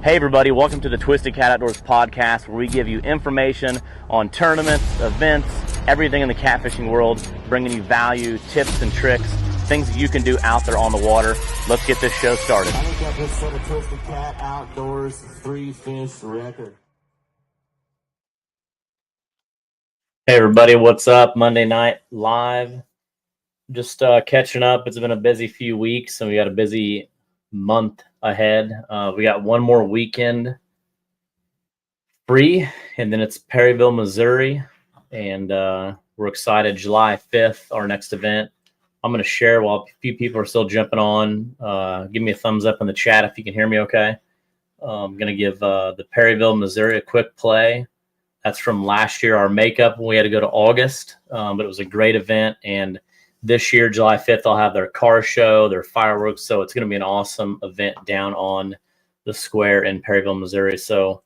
Hey everybody, welcome to the Twisted Cat Outdoors podcast, where we give you information on tournaments, events, everything in the catfishing world, bringing you value, tips and tricks, things that you can do out there on the water. Let's get this show started. I look at this for the Twisted Cat Outdoors 3-fish record. Hey everybody, what's up? Monday night live. Just catching up. It's been a busy few weeks, and we got a busy month ahead. We got one more weekend free, and then it's Perryville, Missouri, and we're excited. July 5th, our next event. I'm going to share while a few people are still jumping on. Give me a thumbs up in the chat if you can hear me okay. I'm going to give the Perryville, Missouri a quick play. That's from last year, our makeup when we had to go to August, but it was a great event. And this year, July 5th, I'll have their car show, their fireworks. So it's going to be an awesome event down on the square in Perryville, Missouri. So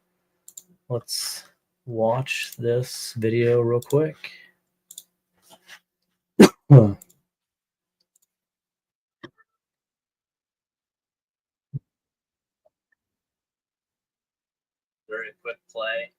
let's watch this video real quick. Very quick play.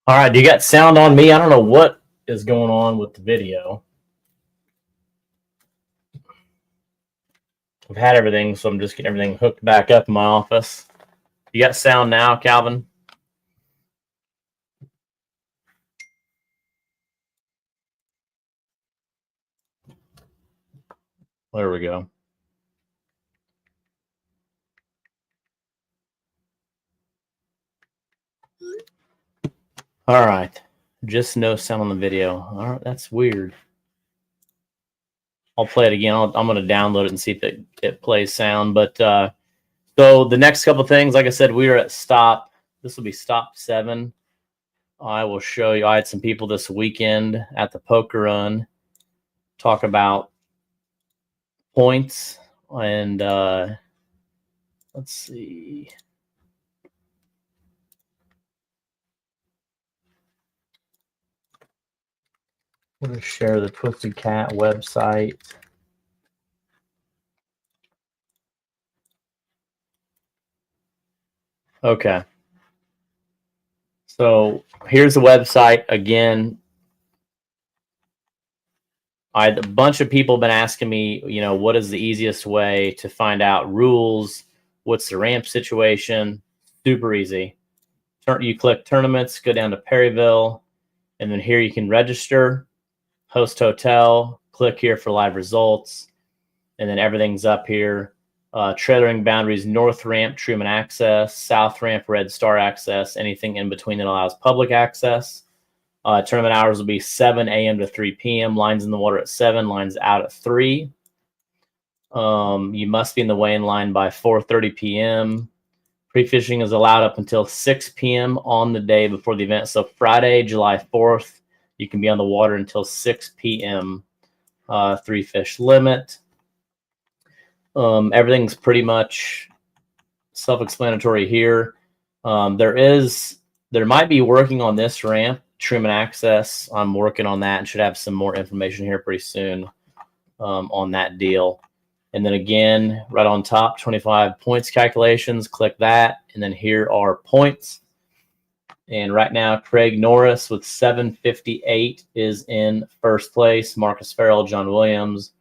All right, do you got sound on me? I don't know what is going on with the video. I've had everything, so I'm just getting everything hooked back up in my office. You got sound now, Calvin? There we go. All right. Just no sound on the video. All right, that's weird. I'll play it again. I'm going to download it and see if it plays sound. But so the next couple things, like I said, we are at stop. This will be stop 7. I will show you. I had some people this weekend at the poker run talk about points, and let's see. I'm going to share the Twisted Cat website. Okay. So here's the website again. A bunch of people have been asking me, what is the easiest way to find out rules? What's the ramp situation? Super easy. You click tournaments, go down to Perryville, and then here you can register, host hotel, click here for live results, and then everything's up here. Trailering boundaries, north ramp, Truman access, south ramp, Red Star access, anything in between that allows public access. Tournament hours will be 7 a.m. to 3 p.m. Lines in the water at 7, lines out at 3. You must be in the weigh-in line by 4:30 p.m. Pre-fishing is allowed up until 6 p.m. on the day before the event. So Friday, July 4th, you can be on the water until 6 p.m. 3 fish limit. Everything's pretty much self-explanatory here. There might be working on this ramp, Truman access. I'm working on that and should have some more information here pretty soon on that deal. And then again, right on top, 25 points calculations, click that. And then here are points. And right now, Craig Norris with 758 is in first place. Marcus Farrell, John Williams,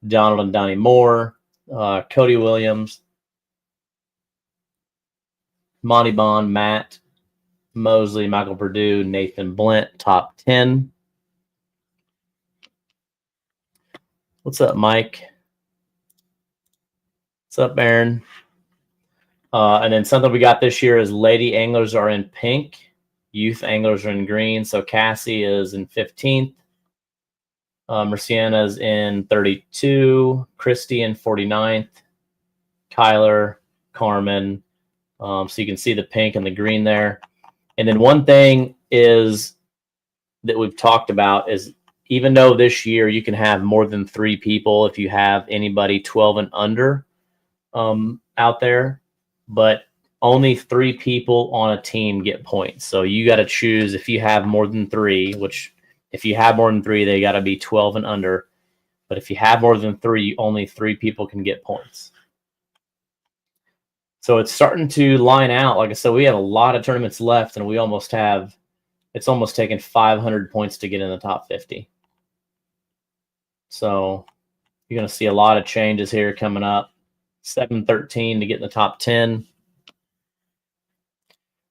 Donald and Donnie Moore, Cody Williams, Monty Bond, Matt Mosley, Michael Perdue, Nathan Blint, top 10. What's up, Mike? What's up, Aaron? And then something we got this year is lady anglers are in pink, youth anglers are in green. So Cassie is in 15th. Merciana's in 32, Christy in 49th, Kyler, Carmen. So you can see the pink and the green there. And then one thing is that we've talked about is even though this year you can have more than 3 people if you have anybody 12 and under out there, but only 3 people on a team get points. So you got to choose if you have more than 3, which if you have more than 3, they got to be 12 and under. But if you have more than 3, only 3 people can get points. So it's starting to line out. Like I said, we have a lot of tournaments left, and it's almost taken 500 points to get in the top 50. So you're going to see a lot of changes here coming up. 713 to get in the top 10.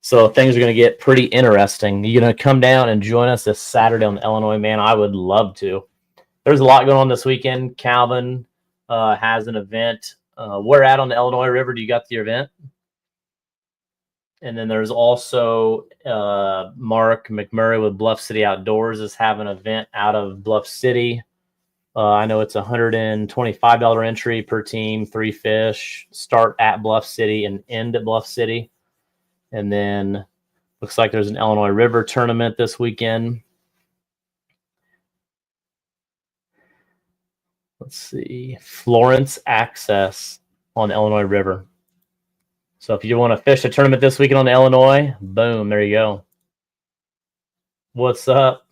So things are going to get pretty interesting. You're going to come down and join us this Saturday on the Illinois, man. I would love to. There's a lot going on this weekend. Calvin has an event. We're at on the Illinois River. Do you got the event? And then there's also Mark McMurray with Bluff City Outdoors is having an event out of Bluff City. I know it's $125 entry per team, 3 fish, start at Bluff City and end at Bluff City. And then looks like there's an Illinois River tournament this weekend. Let's see, Florence Access on the Illinois River. So if you want to fish a tournament this weekend on the Illinois, boom, there you go. What's up?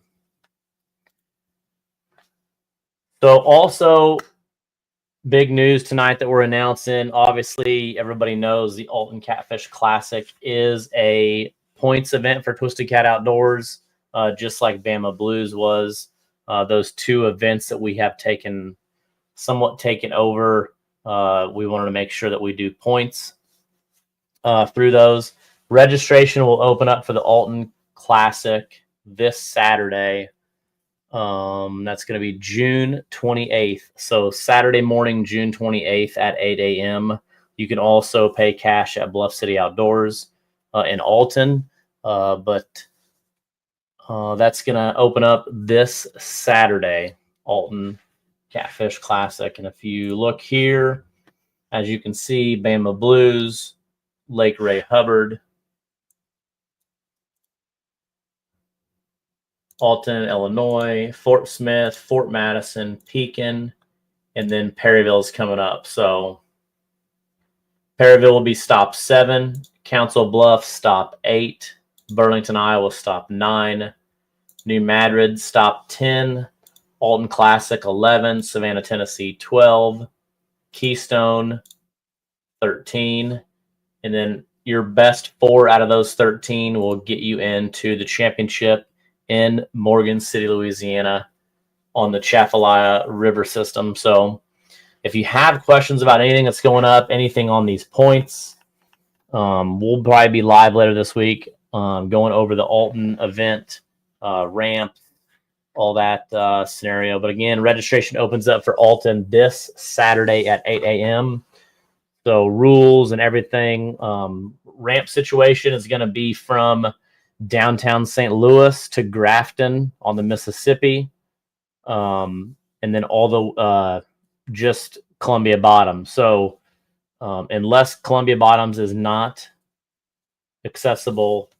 So also big news tonight that we're announcing. Obviously, everybody knows the Alton Catfish Classic is a points event for Twisted Cat Outdoors, just like Bama Blues was. Those 2 events that we have somewhat taken over, we wanted to make sure that we do points through those. Registration will open up for the Alton Classic this Saturday. That's going to be June 28th. So Saturday morning, June 28th at 8 a.m. You can also pay cash at Bluff City Outdoors in Alton. But that's going to open up this Saturday, Alton Catfish Classic. And if you look here, as you can see, Bama Blues, Lake Ray Hubbard, Alton, Illinois, Fort Smith, Fort Madison, Pekin, and then Perryville's coming up. So Perryville will be stop 7, Council Bluffs stop 8, Burlington, Iowa stop 9, New Madrid stop 10, Alton Classic 11, Savannah, Tennessee 12, Keystone 13, and then your best 4 out of those 13 will get you into the championship in Morgan City, Louisiana on the Chafalaya River system. So if you have questions about anything that's going up, anything on these points, we'll probably be live later this week going over the Alton event, ramp, all that scenario. But again, registration opens up for Alton this Saturday at 8 a.m. So rules and everything. Ramp situation is going to be from downtown St. Louis to Grafton on the Mississippi. And then all the just Columbia Bottoms. So unless Columbia Bottoms is not accessible,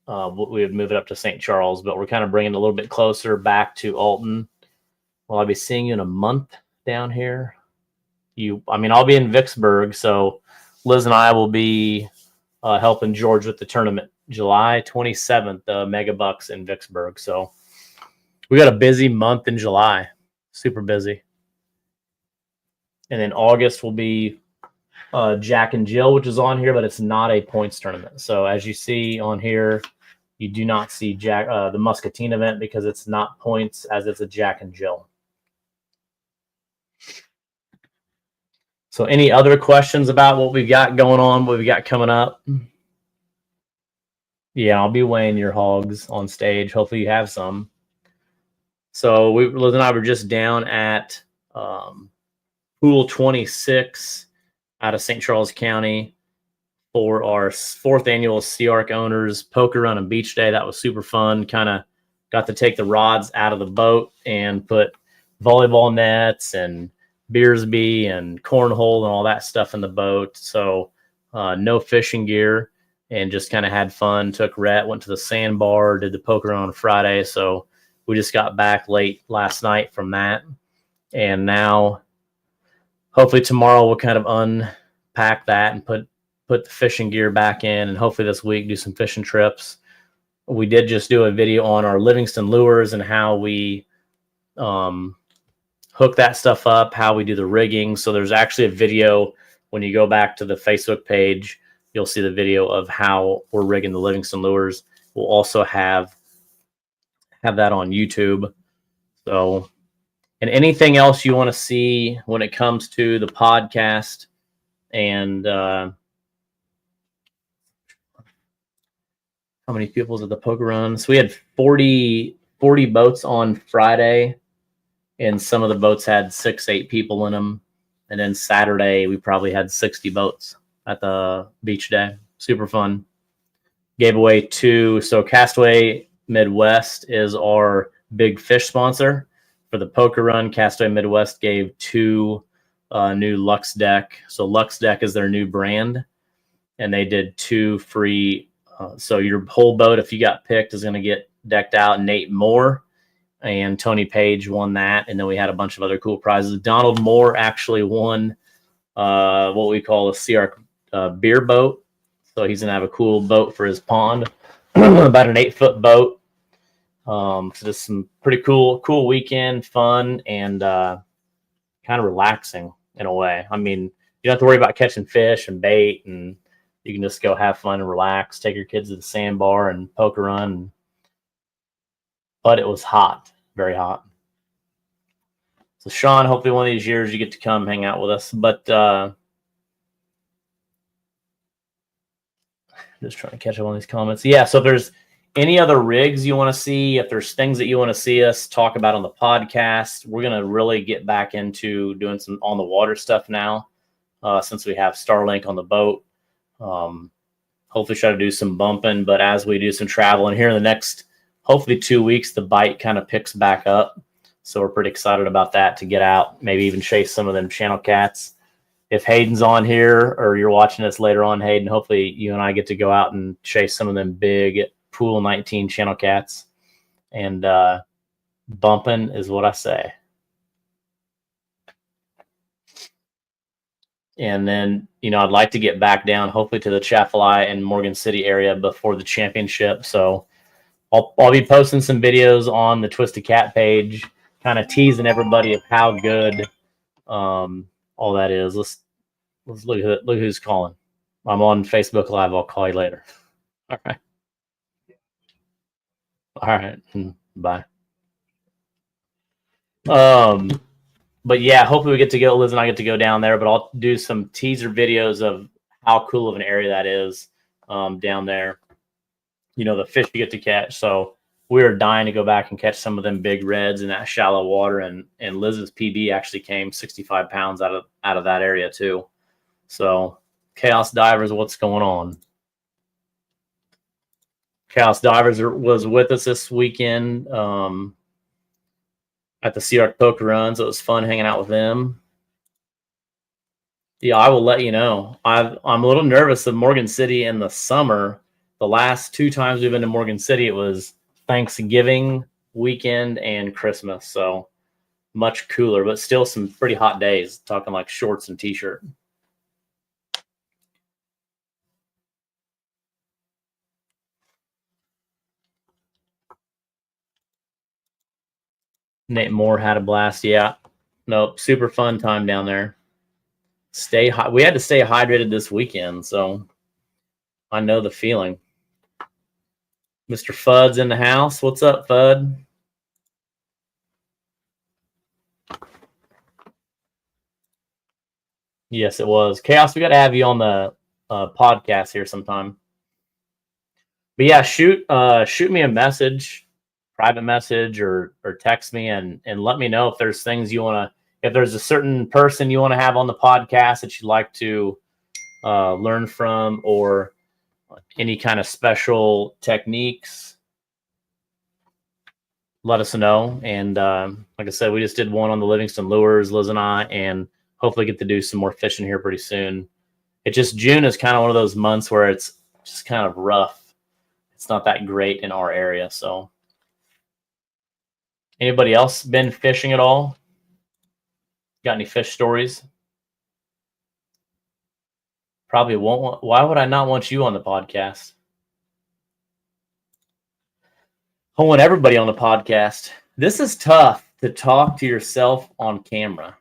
we would move it up to St. Charles, but we're kind of bringing it a little bit closer back to Alton. Well, I'll be seeing you in a month down here. I'll be in Vicksburg, so Liz and I will be helping George with the tournament July 27th, Mega Bucks in Vicksburg. So we got a busy month in July, super busy. And then August will be Jack and Jill, which is on here, but it's not a points tournament. So as you see on here, you do not see the Muscatine event because it's not points, as it's a Jack and Jill. So any other questions about what we've got going on, what we've got coming up? Yeah, I'll be weighing your hogs on stage. Hopefully you have some. So Liz and I were just down at Pool 26 out of St. Charles County for our 4th annual Sea Arc Owners Poker Run and Beach Day. That was super fun. Kind of got to take the rods out of the boat and put volleyball nets and Beersby and cornhole and all that stuff in the boat. So no fishing gear and just kind of had fun. Took Rhett, went to the sandbar, did the poker on Friday. So we just got back late last night from that. And now hopefully tomorrow we'll kind of unpack that and put the fishing gear back in, and hopefully this week do some fishing trips. We did just do a video on our Livingston lures and how we hook that stuff up, how we do the rigging. So there's actually a video when you go back to the Facebook page, you'll see the video of how we're rigging the Livingston lures. We'll also have that on YouTube. So, and anything else you want to see when it comes to the podcast and how many people's at the poker run? So we had 40 boats on Friday, and some of the boats had 6-8 people in them. And then Saturday, we probably had 60 boats at the beach day. Super fun. Gave away 2. So Castaway Midwest is our big fish sponsor for the poker run. Castaway Midwest gave 2 new Lux Deck. So Lux Deck is their new brand, and they did 2 free. So your whole boat, if you got picked, is going to get decked out. Nate Moore and Tony Page won that, and then we had a bunch of other cool prizes. Donald Moore actually won what we call a Sea Arc beer boat. So he's going to have a cool boat for his pond, about an 8-foot boat. So just some pretty cool weekend, fun, and kind of relaxing in a way. I mean, you don't have to worry about catching fish and bait, and you can just go have fun and relax, take your kids to the sandbar and poker run. But it was hot, very hot. So Sean, hopefully one of these years you get to come hang out with us. But just trying to catch up on these comments. Yeah, so if there's any other rigs you want to see, if there's things that you want to see us talk about on the podcast, we're going to really get back into doing some on the water stuff now, since we have Starlink on the boat. Hopefully try to do some bumping, but as we do some travel, and here in the next, hopefully 2 weeks, the bite kind of picks back up. So we're pretty excited about that to get out, maybe even chase some of them channel cats. If Hayden's on here or you're watching us later on, Hayden, hopefully you and I get to go out and chase some of them big Pool 19 channel cats. And bumping is what I say. And then, I'd like to get back down, hopefully to the Chaffalaya and Morgan City area before the championship. So I'll be posting some videos on the Twisted Cat page, kind of teasing everybody of how good all that is. Let's look who's calling. I'm on Facebook Live. I'll call you later. All right. All right. Bye. But yeah, hopefully we get to go. Liz and I get to go down there. But I'll do some teaser videos of how cool of an area that is down there. The fish you get to catch. So we were dying to go back and catch some of them big reds in that shallow water. And Liz's PB actually came 65 pounds out of that area too. So Chaos Divers, what's going on? Chaos Divers was with us this weekend at the Sea Arc Poker Run, so it was fun hanging out with them. Yeah, I will let you know. I'm a little nervous of Morgan City in the summer. The last 2 times we've been to Morgan City, it was Thanksgiving weekend and Christmas, so much cooler, but still some pretty hot days, talking like shorts and t-shirt. Nate Moore had a blast. Yeah. Nope. Super fun time down there. We had to stay hydrated this weekend, so I know the feeling. Mr. Fudd's in the house. What's up, Fudd? Yes, it was. Chaos, we got to have you on the podcast here sometime. But yeah, shoot me a message, private message, or text me and let me know if there's things you want to, if there's a certain person you want to have on the podcast that you'd like to learn from, or any kind of special techniques. Let us know. And like I said, we just did one on the Livingston Lures, Liz and I, and hopefully get to do some more fishing here pretty soon. June is kind of one of those months where it's just kind of rough. It's not that great in our area. So anybody else been fishing at all? Got any fish stories? Probably won't. Why would I not want you on the podcast? I want everybody on the podcast. This is tough to talk to yourself on camera.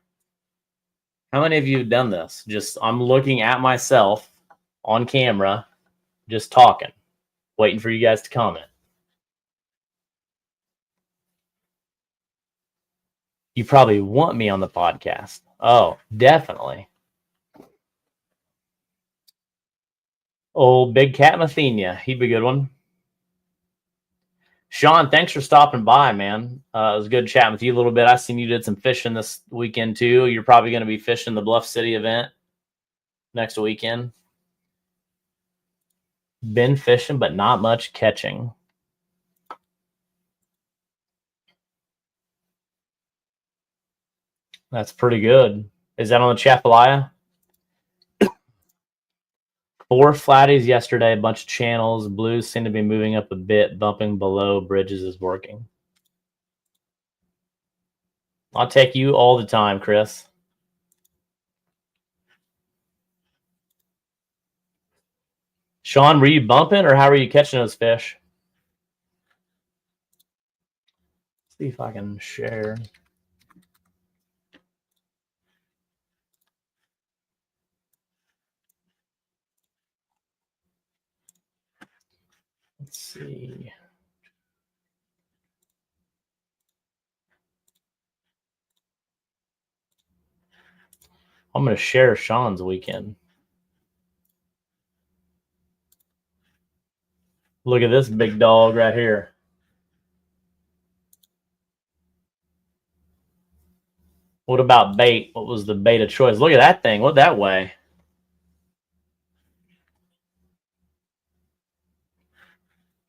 How many of you have done this? Just, I'm looking at myself on camera, just talking, waiting for you guys to comment. You probably want me on the podcast. Oh, definitely. Old Big Cat Mathenia. He'd be a good one. Sean, thanks for stopping by, man. It was good chatting with you a little bit. I seen you did some fishing this weekend too. You're probably going to be fishing the Bluff City event next weekend. Been fishing, but not much catching. That's pretty good. Is that on the Chaffalaya? 4 flatties yesterday, a bunch of channels. Blues seem to be moving up a bit. Bumping below bridges is working. I'll take you all the time, Chris. Sean, were you bumping or how were you catching those fish? Let's see if I can share. Let's see. I'm going to share Sean's weekend. Look at this big dog right here. What about bait? What was the bait of choice? Look at that thing. What that weigh?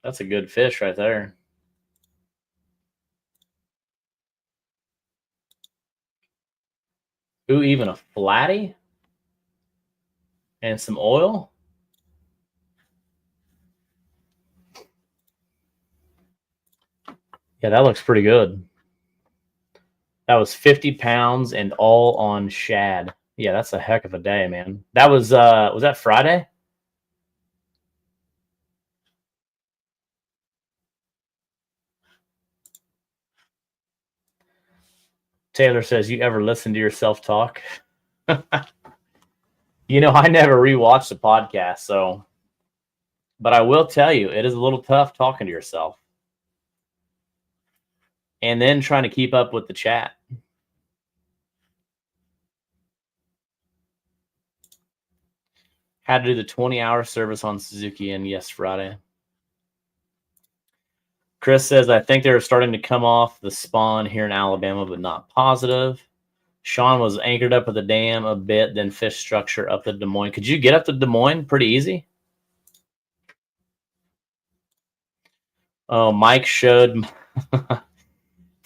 That's a good fish right there. Ooh, even a flatty and some oil. Yeah, that looks pretty good. That was 50 pounds and all on shad. Yeah, that's a heck of a day, man. That was that Friday? Taylor says, you ever listen to yourself talk? You know, I never rewatched the podcast, so, but I will tell you, it is a little tough talking to yourself and then trying to keep up with the chat. Had to do the 20-hour service on Suzuki, and yes, Friday. Chris says, I think they're starting to come off the spawn here in Alabama, but not positive. Sean was anchored up at the dam a bit, then fish structure up to Des Moines. Could you get up to Des Moines pretty easy? Oh, Mike showed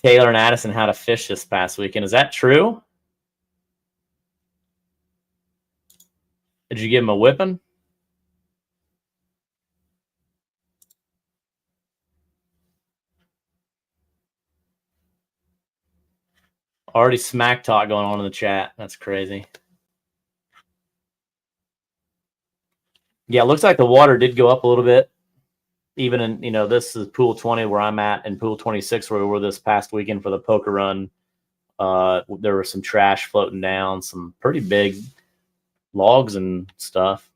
Taylor and Addison how to fish this past weekend. Is that true? Did you give him a whipping? Already smack talk going on in the chat. That's crazy. Yeah, it looks like the water did go up a little bit. Even in, you know, this is pool 20 where I'm at, and pool 26 where we were this past weekend for the poker run. There was some trash floating down, some pretty big logs and stuff.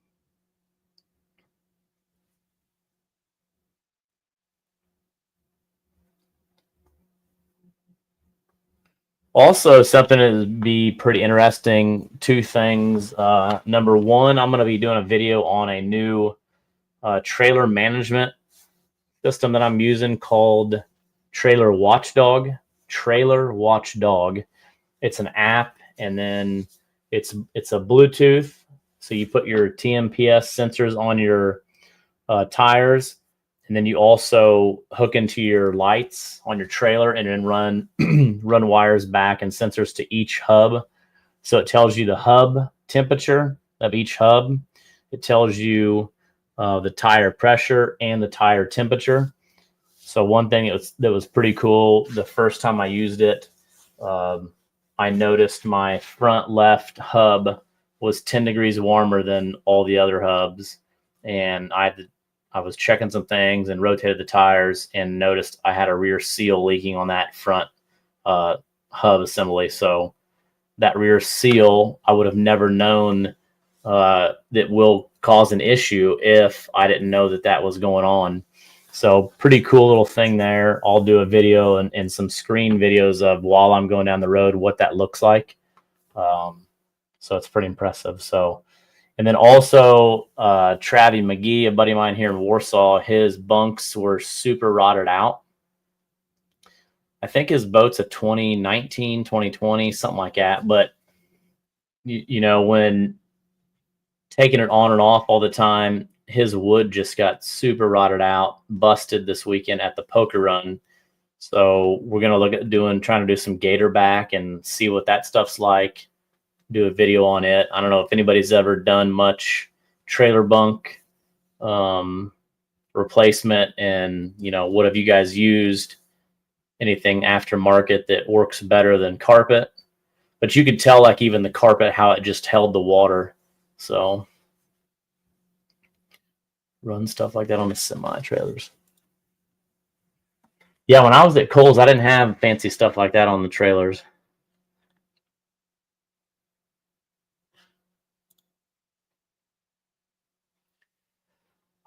Also, something that would be pretty interesting, two things. Number one, I'm going to be doing a video on a new trailer management system that I'm using called Trailer Watchdog. Trailer Watchdog. It's an app, and then it's a Bluetooth. So you put your TMPS sensors on your tires, and then you also hook into your lights on your trailer, and then run run wires back and sensors to each hub. So it tells you the hub temperature of each hub. It tells you the tire pressure and the tire temperature. So one thing that was pretty cool, the first time I used it, I noticed my front left hub was 10 degrees warmer than all the other hubs. And I was checking some things and rotated the tires and noticed I had a rear seal leaking on that front hub assembly. So that rear seal, I would have never known that will cause an issue if I didn't know that that was going on. So pretty cool little thing there. I'll do a video and some screen videos of while I'm going down the road, what that looks like. So it's pretty impressive. So, and then also Travie McGee, a buddy of mine here in Warsaw, his bunks were super rotted out. I think his boat's a 2019, 2020, something like that. But, you know, when taking it on and off all the time, his wood just got super rotted out, busted this weekend at the poker run. So we're going to look at trying to do some gator back and see what that stuff's like, do a video on it. I don't know if anybody's ever done much trailer bunk replacement, and, you know, what have you guys used? Anything aftermarket that works better than carpet? But you could tell, like, even the carpet, how it just held the water. So run stuff like that on the semi trailers. Yeah, when I was at Kohl's, I didn't have fancy stuff like that on the trailers.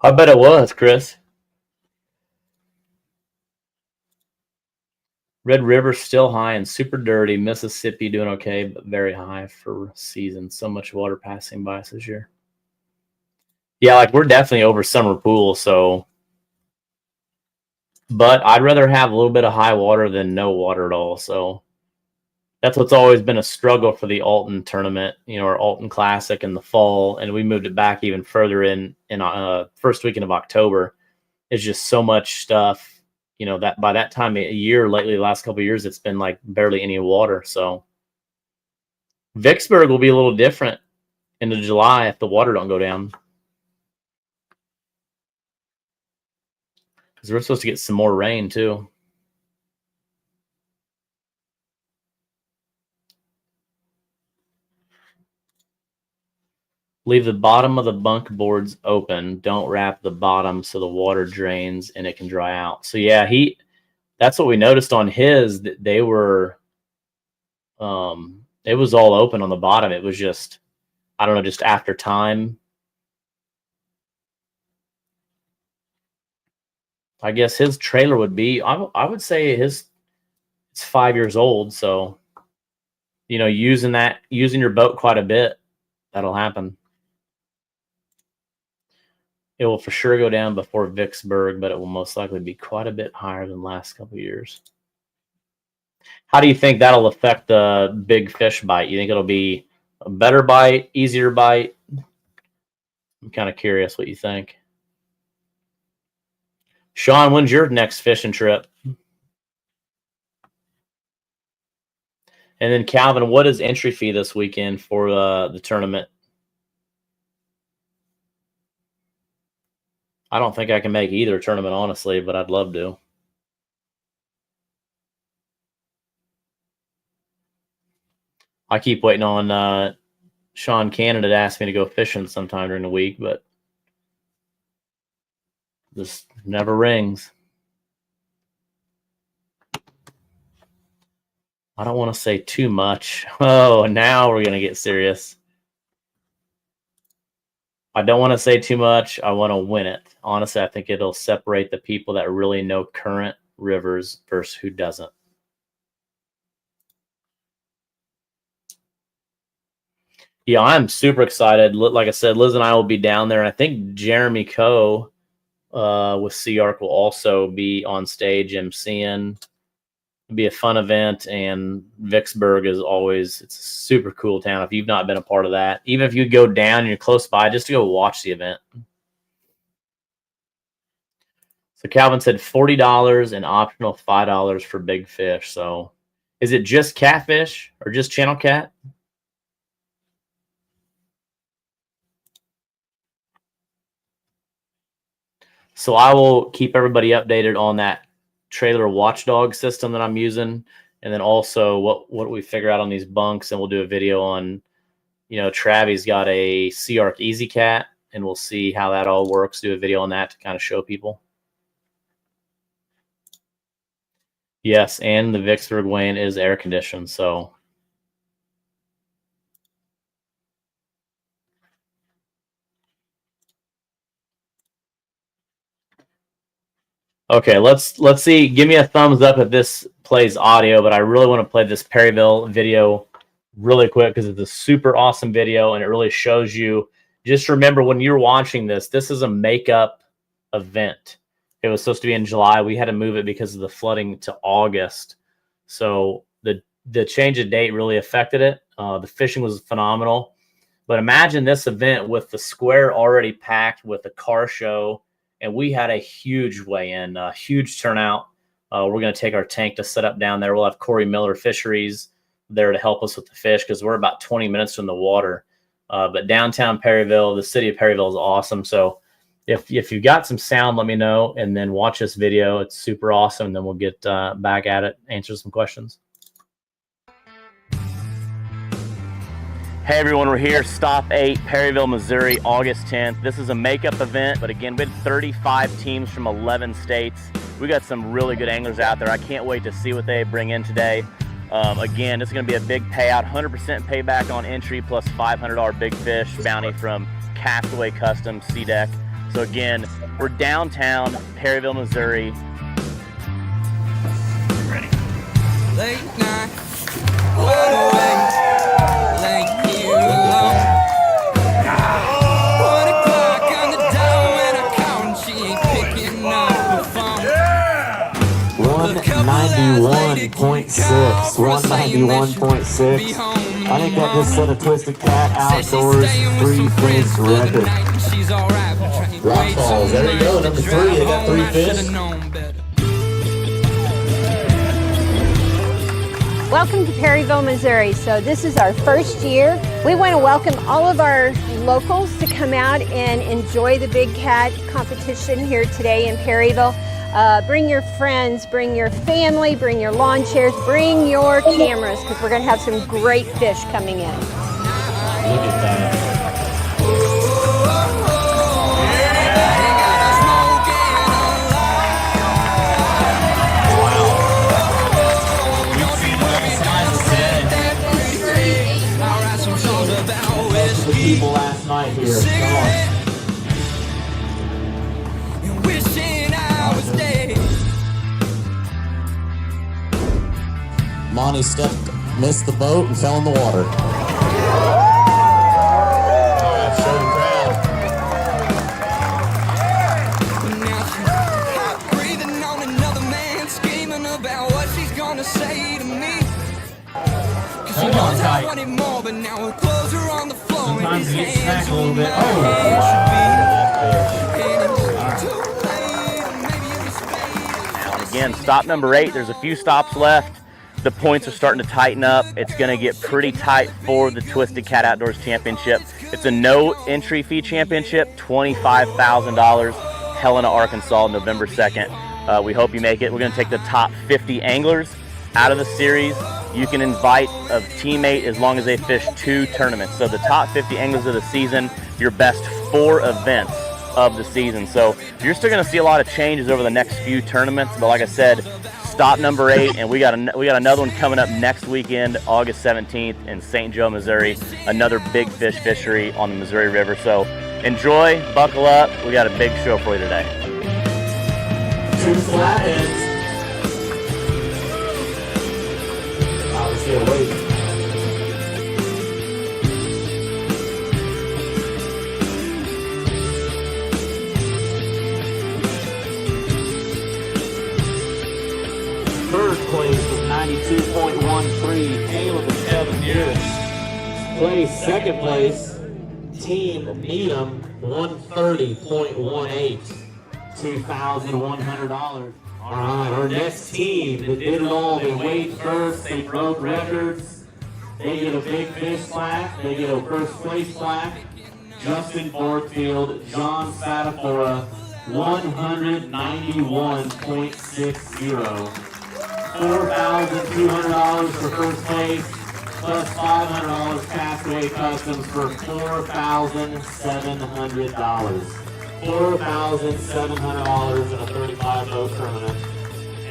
I bet it was, Chris. Red River still high and super dirty. Mississippi doing okay, but very high for season. So much water passing by us this year. Yeah, like we're definitely over summer pool, so. But I'd rather have a little bit of high water than no water at all. So that's what's always been a struggle for the Alton tournament, you know, our Alton Classic in the fall, and we moved it back even further in first weekend of October. It's just so much stuff. You know, that by that time of year, lately, the last couple of years, it's been like barely any water. So Vicksburg will be a little different into July if the water don't go down. Because we're supposed to get some more rain too. Leave the bottom of the bunk boards open. Don't wrap the bottom so the water drains and it can dry out. So yeah, that's what we noticed on his, that they were it was all open on the bottom. It was just, I don't know, just after time. I guess his trailer would be, I would say it's 5 years old. So, you know, using your boat quite a bit, that'll happen. It will for sure go down before Vicksburg, but it will most likely be quite a bit higher than the last couple of years. How do you think that'll affect the big fish bite? You think it'll be a better bite, easier bite? I'm kind of curious what you think. Sean, when's your next fishing trip? And then Calvin, what is entry fee this weekend for the tournament? I don't think I can make either tournament, honestly, but I'd love to. I keep waiting on Sean Canada to ask me to go fishing sometime during the week, but this never rings. I don't want to say too much. Oh, now we're going to get serious. I don't want to say too much. I want to win it. Honestly, I think it'll separate the people that really know current rivers versus who doesn't. Yeah, I'm super excited. Like I said, Liz and I will be down there. And I think Jeremy Coe with Sea Arc will also be on stage emceeing. It'll be a fun event, and Vicksburg is always, it's a super cool town. If you've not been a part of that, even if you go down and you're close by, just to go watch the event. So Calvin said $40 and optional $5 for big fish. So is it just catfish or just channel cat? So I will keep everybody updated on that trailer watchdog system that I'm using, and then also what we figure out on these bunks, and we'll do a video on, you know, Travi's got a Sea Arc Easy Cat, and we'll see how that all works. Do a video on that to kind of show people. Yes, and the Vicksburg Wayne is air conditioned, so okay, let's see. Give me a thumbs up if this plays audio, but I really want to play this Perryville video really quick because it's a super awesome video, and it really shows you. Just remember, when you're watching this is a makeup event. It was supposed to be in July. We had to move it because of the flooding to August. So the change of date really affected it. The fishing was phenomenal. But imagine this event with the square already packed with a car show. And we had a huge weigh-in, a huge turnout. We're going to take our tank to set up down there. We'll have Corey Miller Fisheries there to help us with the fish because we're about 20 minutes from the water. But downtown Perryville, the city of Perryville is awesome. So if you've got some sound, let me know, and then watch this video. It's super awesome, and then we'll get back at it, answer some questions. Hey everyone, we're here, Stop 8, Perryville, Missouri, August 10th. This is a makeup event, but again, we had 35 teams from 11 states. We got some really good anglers out there. I can't wait to see what they bring in today. Again, this is gonna be a big payout, 100% payback on entry plus $500 big fish bounty from Castaway Customs SeaDek. So again, we're downtown Perryville, Missouri. Ready? Late night, wide awake, late you alone. 1 o'clock on the dial when I call and she ain't picking up the phone. 191.6. 191.6. I think that just set a Twisted Cat Outdoors 3-fish record. Rock balls. There you go. Number 3. They got 3 fish. Welcome to Perryville, Missouri. So this is our first year. We want to welcome all of our locals to come out and enjoy the Big Cat competition here today in Perryville. Bring your friends, bring your family, bring your lawn chairs, bring your cameras, because we're going to have some great fish coming in. Look at that. The people last night here. Monty missed the boat and fell in the water. Alright, show the crowd. Now she's hot breathing on another man, screaming about what she's gonna say to me. Cause she knows I wanted more, but now her clothes are on the floor. Sometimes you get smacked a little bit. And again, stop number 8. There's a few stops left. The points are starting to tighten up. It's going to get pretty tight for the Twisted Cat Outdoors Championship. It's a no entry fee championship, $25,000, Helena, Arkansas, November 2nd. We hope you make it. We're going to take the top 50 anglers out of the series. You can invite a teammate as long as they fish 2 tournaments. So the top 50 anglers of the season, your best 4 events of the season. So you're still going to see a lot of changes over the next few tournaments. But like I said, stop number 8, and we got another one coming up next weekend, August 17th in St. Joe, Missouri. Another big fish fishery on the Missouri River. So enjoy, buckle up. We got a big show for you today. 2 flatheads. Obviously a weight. First place with 92.13, Caleb and Kevin Harris. Place second place, Team Needham, 130.18, $2,100. All right, our next team that did it all, they weighed first, they broke records, they get a big fish plaque, they get a first place plaque. Justin Fordfield, John Satafora, 191.60. $4,200 for first place, plus $500 Castaway Customs for $4,700. $4,700 in a 35-boat tournament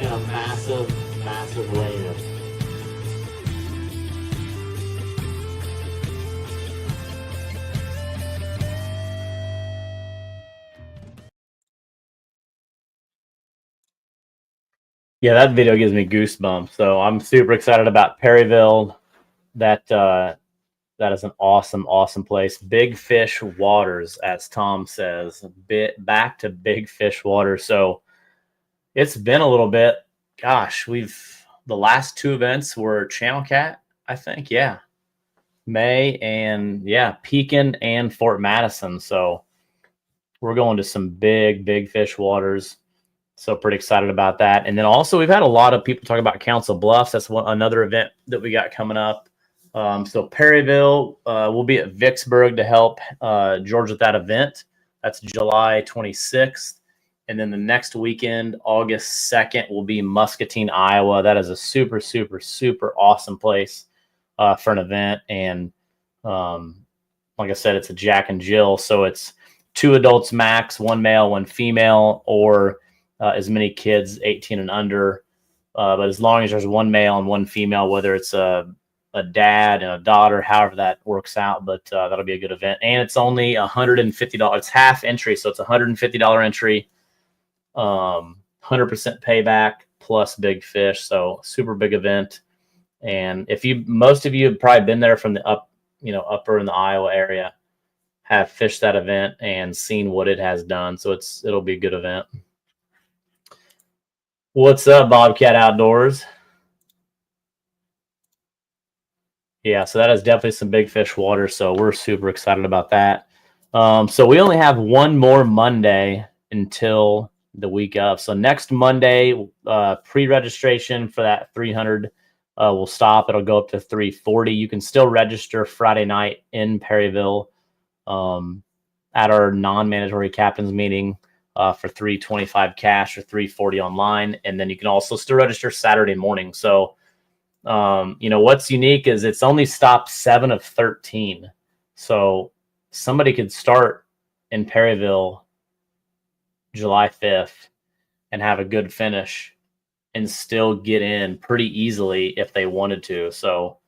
in a massive, massive weigh-in. Yeah, that video gives me goosebumps. So I'm super excited about Perryville. That is an awesome, awesome place. Big Fish Waters, as Tom says. Back to Big Fish Waters. So it's been a little bit. Gosh, the last 2 events were Channel Cat, I think. Yeah, May and Pekin and Fort Madison. So we're going to some big Fish Waters. So pretty excited about that. And then also we've had a lot of people talk about Council Bluffs. That's another event that we got coming up. So Perryville, we'll be at Vicksburg to help George with that event. That's July 26th. And then the next weekend, August 2nd, will be Muscatine, Iowa. That is a super, super, super awesome place for an event. And like I said, it's a Jack and Jill. So it's 2 adults max, 1 male, 1 female, or as many kids 18 and under, but as long as there's 1 male and 1 female, whether it's a dad and a daughter, however that works out, but that'll be a good event. And it's only $150. It's half entry, so it's $150 entry, 100% payback plus big fish. So super big event. And most of you have probably been there from the upper in the Iowa area, have fished that event and seen what it has done. So it'll be a good event. What's up, Bobcat Outdoors? Yeah, so that is definitely some Big Fish Water. So we're super excited about that. So we only have 1 more Monday until the week of. So next Monday, pre-registration for that 300 will stop. It'll go up to 340. You can still register Friday night in Perryville at our non-mandatory captains meeting for $325 cash or $340 online. And then you can also still register Saturday morning. So, what's unique is it's only stopped 7 of 13. So somebody could start in Perryville July 5th and have a good finish and still get in pretty easily if they wanted to. So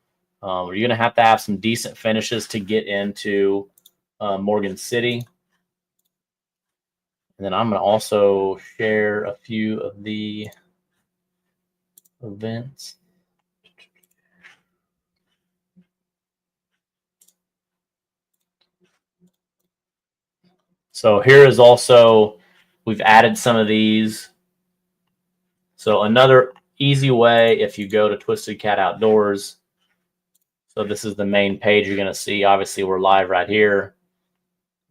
you're going to have some decent finishes to get into Morgan City. And then I'm going to also share a few of the events. So here is also, we've added some of these. So another easy way, if you go to Twisted Cat Outdoors, so this is the main page you're going to see. Obviously, we're live right here.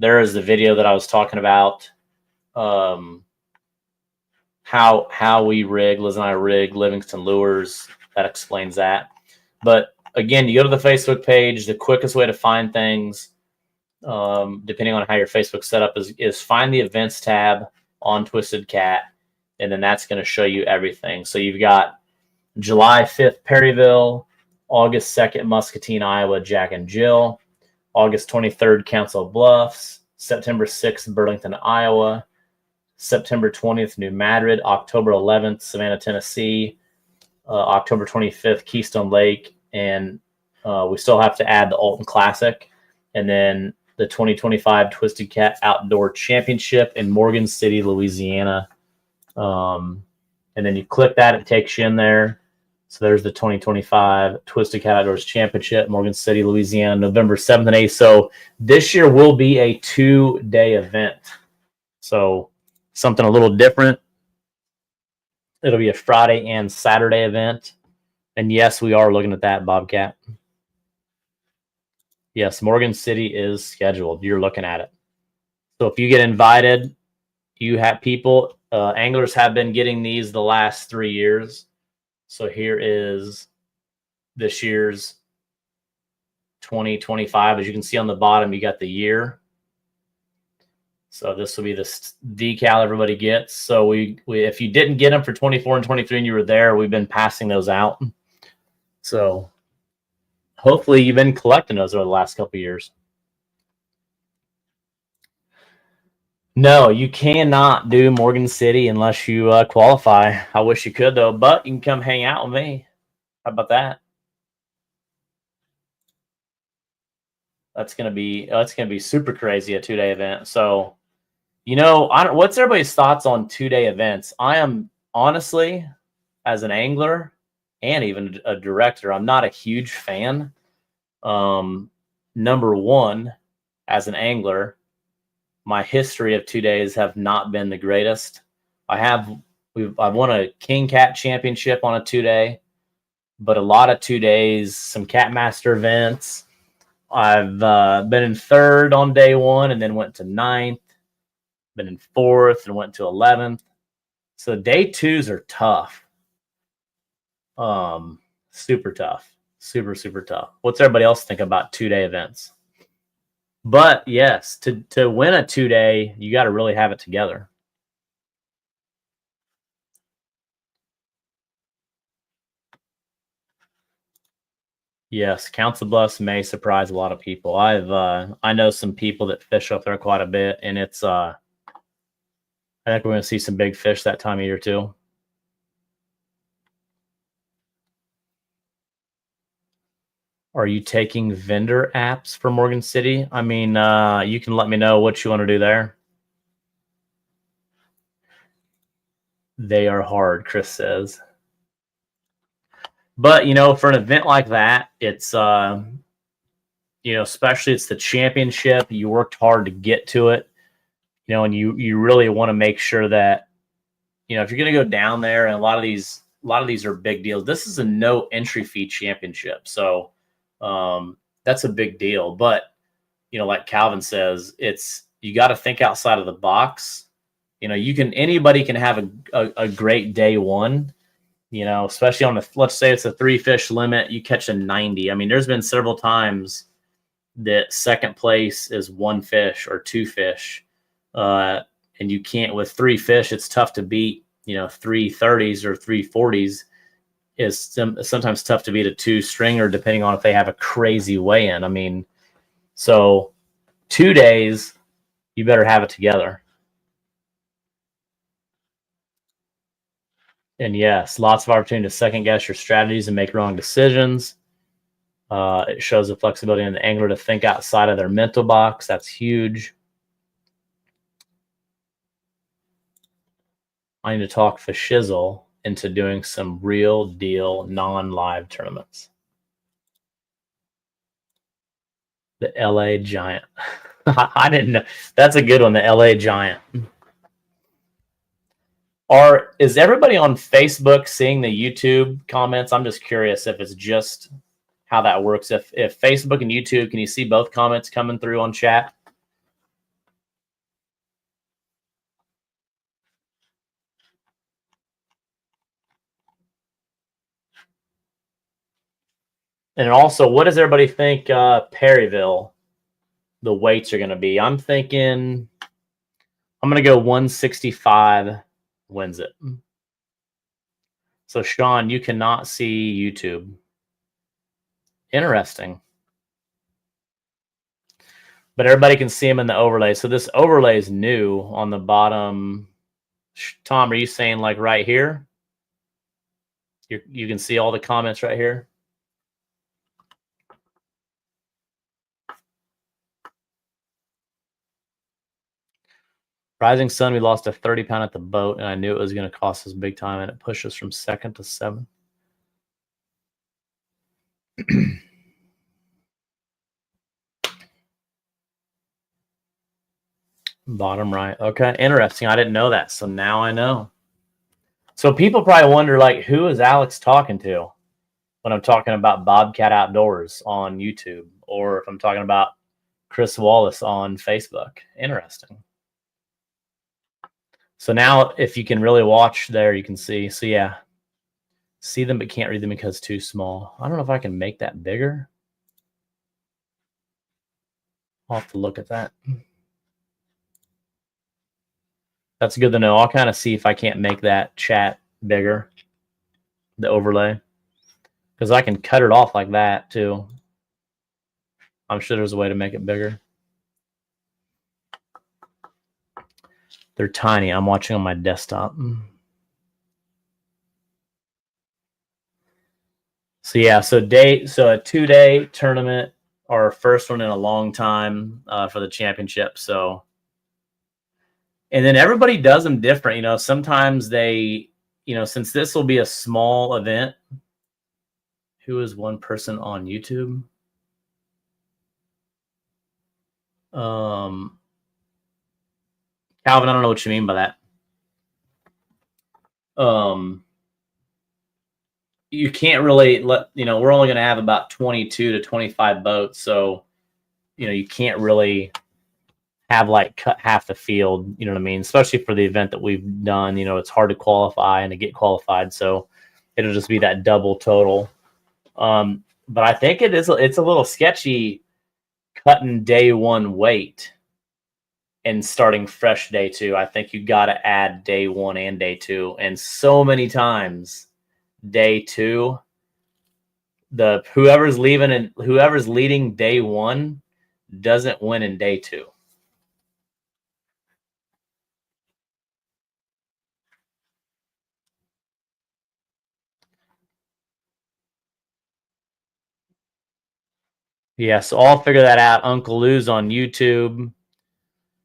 There is the video that I was talking about, how we rig, Liz and I rig Livingston lures. That explains that. But again, you go to the Facebook page. The quickest way to find things, depending on how your Facebook setup is find the events tab on Twisted Cat, and then that's going to show you everything. So you've got July 5th, Perryville, August 2nd, Muscatine, Iowa, Jack and Jill, August 23rd, Council Bluffs, September 6th, Burlington, Iowa, September 20th, New Madrid, October 11th, Savannah, Tennessee, October 25th, Keystone Lake, and we still have to add the Alton Classic, and then the 2025 Twisted Cat Outdoor Championship in Morgan City, Louisiana. And then you click that, it takes you in there. So there's the 2025 Twisted Cat Outdoors Championship, Morgan City, Louisiana, November 7th and 8th. So this year will be a 2-day event. So something a little different. It'll be a Friday and Saturday event. And yes, we are looking at that, Bobcat. Yes, Morgan City is scheduled. You're looking at it. So if you get invited, you have people, anglers have been getting these the last 3 years. So here is this year's 2025. As you can see on the bottom, you got the year. So this will be the decal everybody gets. So we if you didn't get them for 24 and 23 and you were there, we've been passing those out. So hopefully you've been collecting those over the last couple of years. No, you cannot do Morgan City unless you qualify. I wish you could, though, but you can come hang out with me. How about that? That's gonna be super crazy, a 2-day event. So, what's everybody's thoughts on 2-day events? I am honestly, as an angler and even a director, I'm not a huge fan. Number one, as an angler, my history of 2 days have not been the greatest. I've won a King Cat Championship on a 2-day, but a lot of 2 days, some Catmaster events. I've been in 3rd on day 1 and then went to 9th, been in 4th and went to 11th. So day 2s are tough. Super tough. Super, super tough. What's everybody else think about 2-day events? But yes, to win a 2-day, you got to really have it together. Yes, Council Bluffs may surprise a lot of people. I know some people that fish up there quite a bit, and it's I think we're going to see some big fish that time of year too. Are you taking vendor apps for Morgan City? I mean, you can let me know what you want to do there. They are hard, Chris says. But, for an event like that, it's, especially it's the championship. You worked hard to get to it, and you really want to make sure that, if you're going to go down there, and a lot of these are big deals. This is a no entry fee championship. So, that's a big deal. But, like Calvin says, you got to think outside of the box. Anybody can have a great day 1, You know, especially on the, let's say it's a 3 fish limit, you catch a 90. I mean, there's been several times that second place is 1 fish or 2 fish. And you can't, with 3 fish, it's tough to beat, you know, 330s or 340s is sometimes tough to beat a 2 stringer, depending on if they have a crazy weigh-in. I mean, so 2 days, you better have it together. And yes, lots of opportunity to second guess your strategies and make wrong decisions. It shows the flexibility in the angler to think outside of their mental box. That's huge. I need to talk Fishizzle into doing some real deal non-live tournaments. The LA Giant. I didn't know. That's a good one, the LA Giant. Is everybody on Facebook seeing the YouTube comments? I'm just curious if it's just how that works. If Facebook and YouTube, can you see both comments coming through on chat? And also, what does everybody think Perryville, the weights are going to be? I'm thinking I'm going to go 165 wins it. So, Sean, you cannot see YouTube. Interesting. But everybody can see them in the overlay. So this overlay is new on the bottom. Tom, are you saying like right here? You can see all the comments right here? Rising Sun, we lost a 30-pound at the boat, and I knew it was going to cost us big time, and it pushed us from 2nd to 7th. Bottom right. Okay, interesting. I didn't know that, so now I know. So people probably wonder, like, who is Alex talking to when I'm talking about Bobcat Outdoors on YouTube, or if I'm talking about Chris Wallace on Facebook. Interesting. So now if you can really watch there, you can see. So yeah, see them but can't read them because it's too small. I don't know if I can make that bigger. I'll have to look at that. That's good to know. I'll kind of see if I can't make that chat bigger, the overlay, because I can cut it off like that too. I'm sure there's a way to make it bigger. They're tiny. I'm watching on my desktop. So yeah, so a 2-day tournament, our first one in a long time for the championship. So, and then everybody does them different. You know, sometimes they, you know, since this will be a small event, who is one person on YouTube? Calvin, I don't know what you mean by that. You can't really let, you know, we're only going to have about 22 to 25 boats. So, you know, you can't really have like cut half the field, you know what I mean? Especially for the event that we've done, you know, it's hard to qualify and to get qualified. So it'll just be that double total. But I think it's a little sketchy cutting day 1 weight and starting fresh day 2. I think you got to add day 1 and day 2. And so many times day 2, whoever's leading day 1 doesn't win in day 2. Yeah, so I'll figure that out. Uncle Lou's on YouTube.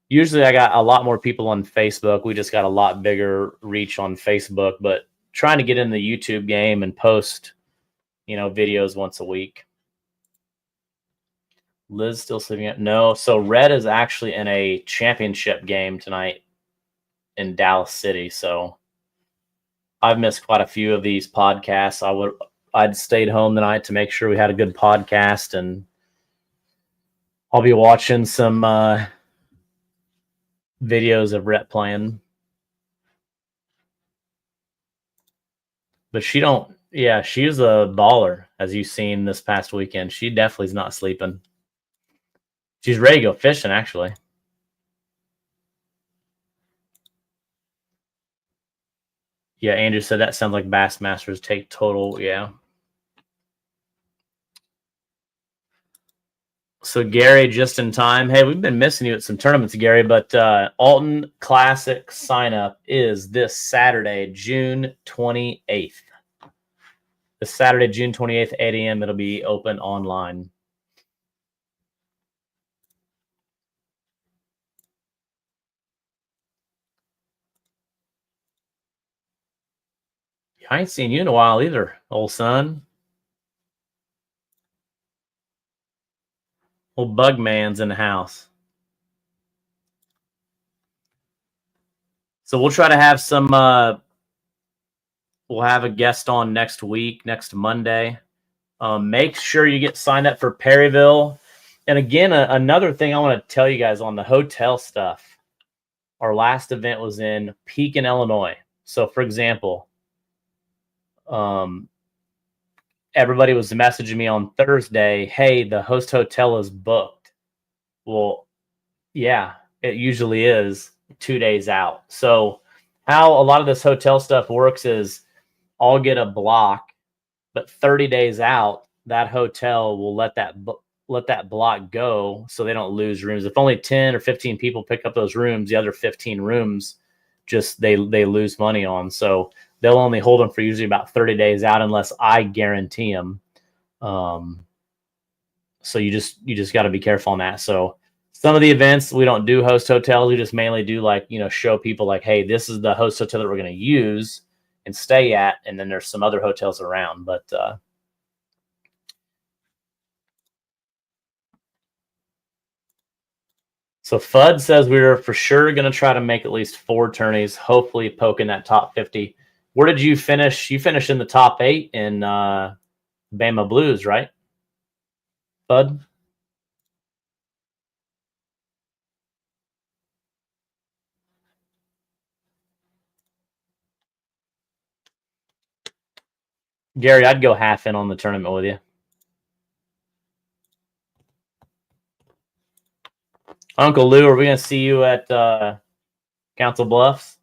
Usually I got a lot more people on Facebook. We just got a lot bigger reach on Facebook, but trying to get in the YouTube game and post, you know, videos once a week. Liz still sleeping at no. So Red is actually in a championship game tonight in Dallas City. So I've missed quite a few of these podcasts. I'd stayed home tonight to make sure we had a good podcast, and I'll be watching some videos of Rhett playing. But she don't. Yeah, she was a baller, as you've seen this past weekend. She definitely is not sleeping. She's ready to go fishing, actually. Yeah, Andrew said that sounds like Bassmasters take total. Yeah. So Gary, just in time. Hey, we've been missing you at some tournaments, Gary, but Alton Classic sign up is this Saturday, June 28th. This Saturday, June 28th, 8 a.m. It'll be open online. I ain't seen you in a while either, old son. Old Bug Man's in the house. So we'll try to have some. We'll have a guest on next week, next Monday. Make sure you get signed up for Perryville. And again, another thing I want to tell you guys on the hotel stuff. Our last event was in Pekin, Illinois. So, for example, everybody was messaging me on Thursday, hey, the host hotel is booked. Well, yeah, it usually is 2 days out. So how a lot of this hotel stuff works is I'll get a block, but 30 days out, that hotel will let that block go so they don't lose rooms. If only 10 or 15 people pick up those rooms, the other 15 rooms just they lose money on. So they'll only hold them for usually about 30 days out unless I guarantee them. So you just got to be careful on that. So some of the events we don't do host hotels. We just mainly do like, show people like, hey, this is the host hotel that we're going to use and stay at. And then there's some other hotels around, but so Fudd says we're for sure going to try to make at least 4 tourneys, hopefully poking that top 50. Where did you finish? You finished in the top 8 in Bama Blues, right, Fudd? Gary, I'd go half in on the tournament with you. Uncle Lou, are we going to see you at Council Bluffs?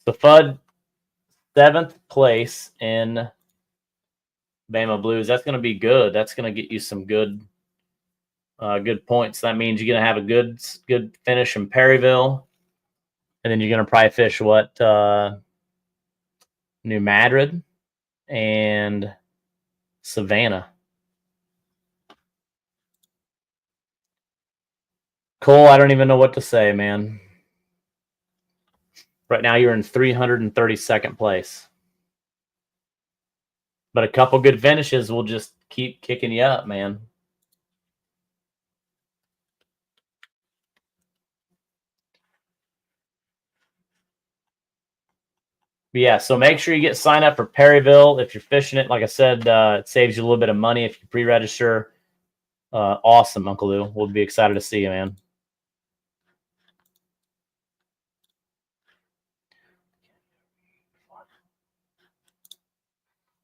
So Fudd, 7th place in Bama Blues. That's going to be good. That's going to get you some good points. That means you're going to have a good finish in Perryville. And then you're going to probably fish what? New Madrid and Savannah. Cole, I don't even know what to say, man. Right now you're in 332nd place. But a couple good finishes will just keep kicking you up, man. But yeah, so make sure you get signed up for Perryville. If you're fishing it, like I said, it saves you a little bit of money if you pre-register. Awesome, Uncle Lou. We'll be excited to see you, man.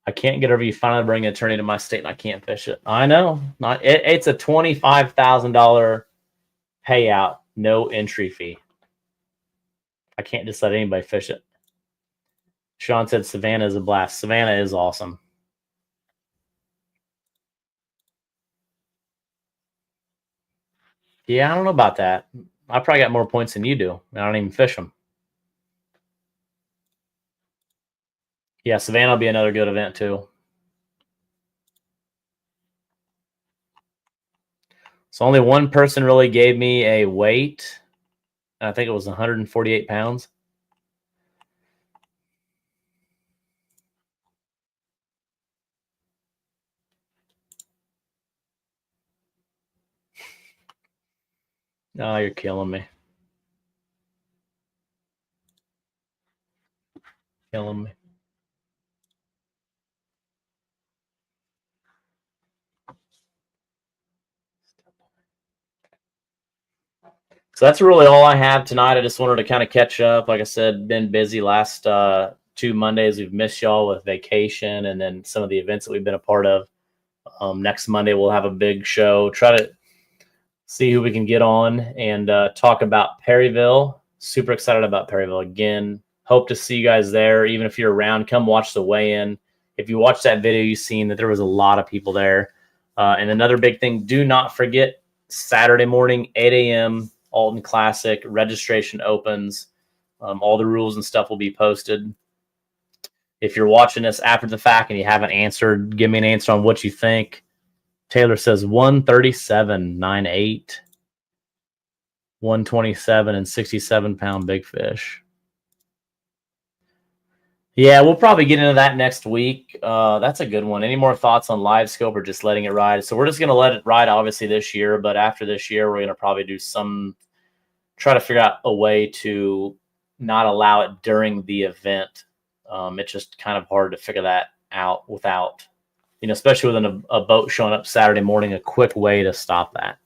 I can't get over you finally bring an attorney to my state and I can't fish it. I know. It's a $25,000 payout, no entry fee. I can't just let anybody fish it. Sean said Savannah is a blast. Savannah is awesome. Yeah, I don't know about that. I probably got more points than you do. I don't even fish them. Yeah, Savannah will be another good event too. So only one person really gave me a weight. I think it was 148 pounds. Oh, you're killing me. Killing me. So that's really all I have tonight. I just wanted to kind of catch up. Like I said, been busy last 2 Mondays we've missed y'all with vacation and then some of the events that we've been a part of. Next Monday we'll have a big show. Try to see who we can get on and talk about Perryville. Super excited about Perryville again. Hope to see you guys there. Even if you're around, come watch the weigh-in. If you watched that video, you've seen that there was a lot of people there. And another big thing, do not forget Saturday morning, 8 a.m., Alton Classic. Registration opens. All the rules and stuff will be posted. If you're watching this after the fact and you haven't answered, give me an answer on what you think. Taylor says 137.98, 127 and 67-pound big fish. Yeah, we'll probably get into that next week. That's a good one. Any more thoughts on live scope or just letting it ride? So we're just going to let it ride, obviously, this year. But after this year, we're going to probably do try to figure out a way to not allow it during the event. It's just kind of hard to figure that out without, especially with a boat showing up Saturday morning, a quick way to stop that.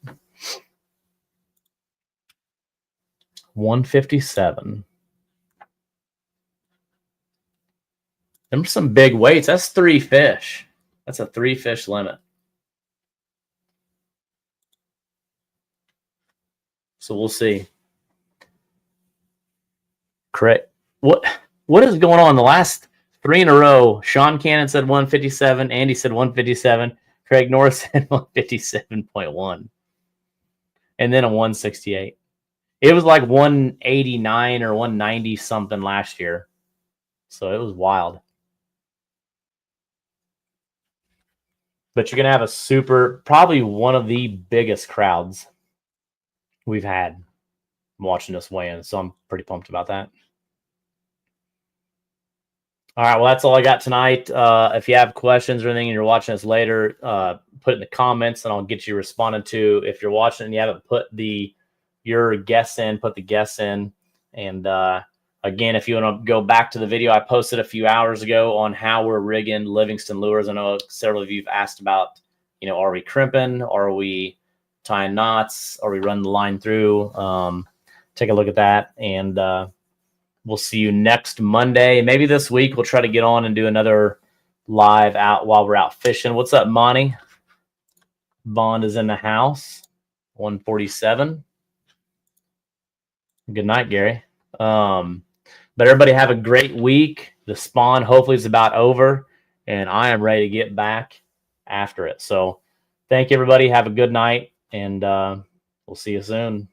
157. Them are some big weights. That's 3 fish. That's a 3 fish limit. So we'll see. Correct. What is going on? The last 3 in a row, Sean Cannon said 157. Andy said 157. Craig Norris said 157.1. And then a 168. It was like 189 or 190 something last year. So it was wild. But you're going to have probably one of the biggest crowds we've had watching this weigh-in. So I'm pretty pumped about that. All right, well, that's all I got tonight. If you have questions or anything and you're watching us later, put it in the comments and I'll get you responded to. If you're watching and you haven't put your guess in, put the guess in. And again, if you want to go back to the video I posted a few hours ago on how we're rigging Livingston lures, I know several of you have asked about, are we crimping? Are we tying knots? Are we running the line through? Take a look at that. And we'll see you next Monday. Maybe this week we'll try to get on and do another live out while we're out fishing. What's up, Monty? Bond is in the house. 147. Good night, Gary. But everybody have a great week. The spawn hopefully is about over, and I am ready to get back after it. So thank you, everybody. Have a good night, and we'll see you soon.